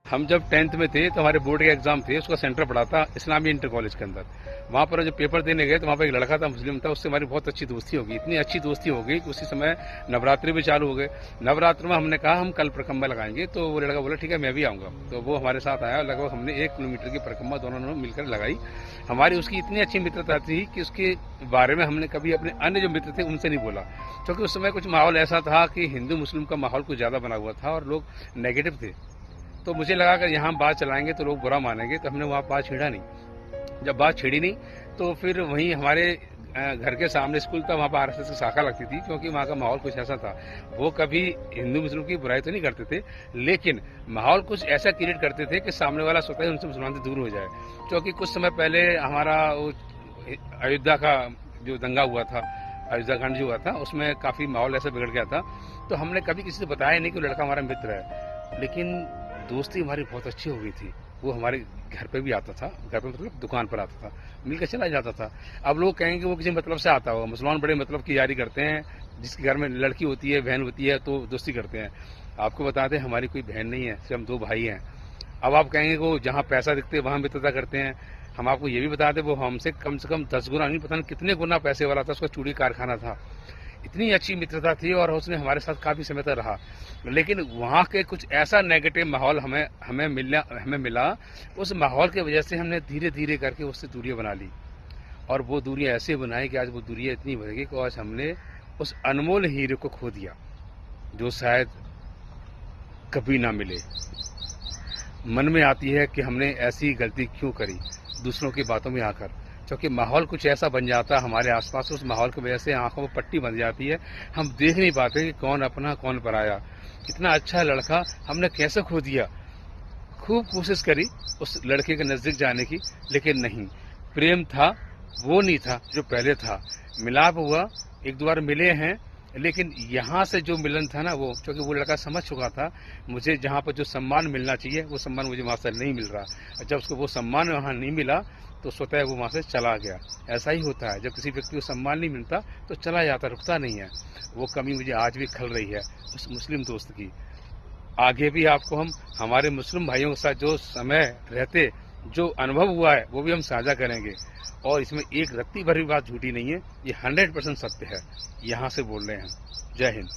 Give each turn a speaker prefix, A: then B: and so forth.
A: हम जब 10th में थे तो हमारे बोर्ड के एग्जाम थे, उसका सेंटर पड़ा था इस्लामी इंटर कॉलेज के अंदर। वहां पर जब पेपर देने गए तो वहां पर एक लड़का था, मुस्लिम था, उससे हमारी बहुत अच्छी दोस्ती हो गई। इतनी अच्छी दोस्ती हो गई कि उसी समय नवरात्रि भी चालू हो गए। नवरात्र में हमने कहा हम कल परिक्रमा लगाएंगे, तो वो लड़का बोला ठीक है मैं भी आऊंगा। तो वो हमारे साथ आया, लगभग हमने 1 किलोमीटर की परिक्रमा दोनों ने मिलकर लगाई। हमारी उसकी इतनी अच्छी मित्रता थी कि उसके बारे में हमने कभी अपने अन्य जो मित्र थे उनसे नहीं बोला, क्योंकि उस समय कुछ माहौल ऐसा था कि हिंदू मुस्लिम का माहौल कुछ ज्यादा बना हुआ था और लोग नेगेटिव थे। तो मुझे लगा कि यहाँ बात चलाएंगे तो लोग बुरा मानेंगे, तो हमने वहाँ बात छेड़ा नहीं। जब बात छेड़ी नहीं तो फिर वहीं हमारे घर के सामने स्कूल था, वहाँ पर आरएसएस की शाखा लगती थी, क्योंकि वहाँ का माहौल कुछ ऐसा था। वो कभी हिंदू मुस्लिम की बुराई तो नहीं करते थे, लेकिन माहौल कुछ ऐसा क्रिएट करते थे कि सामने वाला सोचता है उनसे मुसलमान से दूर हो जाए। क्योंकि कुछ समय पहले हमारा अयोध्या का जो दंगा हुआ था, अयोध्या कांड जो हुआ था, उसमें काफी माहौल ऐसा बिगड़ गया था। तो हमने कभी किसी से बताया नहीं कि लड़का हमारा मित्र है, लेकिन दोस्ती हमारी बहुत अच्छी हो गई थी। वो हमारे घर पे भी आता था, घर पे मतलब दुकान पर आता था, मिलकर चला जाता था। अब लोग कहेंगे वो किसी मतलब से आता होगा, मुसलमान बड़े मतलब की यारी करते हैं, जिसके घर में लड़की होती है, बहन होती है, तो दोस्ती करते हैं। आपको बता दें हमारी कोई बहन नहीं है, सिर्फ हम 2 भाई हैं। अब आप कहेंगे वो जहाँ पैसा दिखते हैं वहां मित्रता करते हैं। हम आपको ये भी बता दें वो हमसे कम से कम 10 गुना नहीं, पता नहीं कितने गुना पैसे वाला था, उसका चूड़ी कारखाना था। इतनी अच्छी मित्रता थी और उसने हमारे साथ काफी समय तक रहा। लेकिन वहां के कुछ ऐसा नेगेटिव माहौल हमें मिला। उस माहौल की वजह से हमने धीरे धीरे करके उससे दूरियां बना ली, और वो दूरियां ऐसे बनाई कि आज वो दूरियां इतनी बढ़ गई कि आज हमने उस अनमोल हीरे को खो दिया, जो शायद कभी ना मिले। मन में आती है कि हमने ऐसी गलती क्यों करी दूसरों की बातों में आकर, क्योंकि माहौल कुछ ऐसा बन जाता है हमारे आसपास, उस माहौल की वजह से आंखों में पट्टी बन जाती है। हम देख नहीं पाते कि कौन अपना कौन पराया। इतना अच्छा लड़का हमने कैसे खो दिया। खूब कोशिश करी उस लड़के के नजदीक जाने की, लेकिन नहीं, प्रेम था वो नहीं था जो पहले था। मिलाप हुआ, 1-2 बार मिले हैं, लेकिन यहाँ से जो मिलन था ना, वो क्योंकि वो लड़का समझ चुका था मुझे जहाँ पर जो सम्मान मिलना चाहिए वो सम्मान मुझे वहां से नहीं मिल रहा। जब उसको वो सम्मान वहां नहीं मिला तो स्वतः वो वहां से चला गया। ऐसा ही होता है, जब किसी व्यक्ति को सम्मान नहीं मिलता तो चला जाता, रुकता नहीं है। वो कमी मुझे आज भी खल रही है उस मुस्लिम दोस्त की। आगे भी आपको हम हमारे मुस्लिम भाइयों के साथ जो समय रहते जो अनुभव हुआ है वो भी हम साझा करेंगे, और इसमें एक रत्ती भर भी बात झूठी नहीं है, ये 100% सत्य है। यहाँ से बोल रहे हैं। जय हिंद।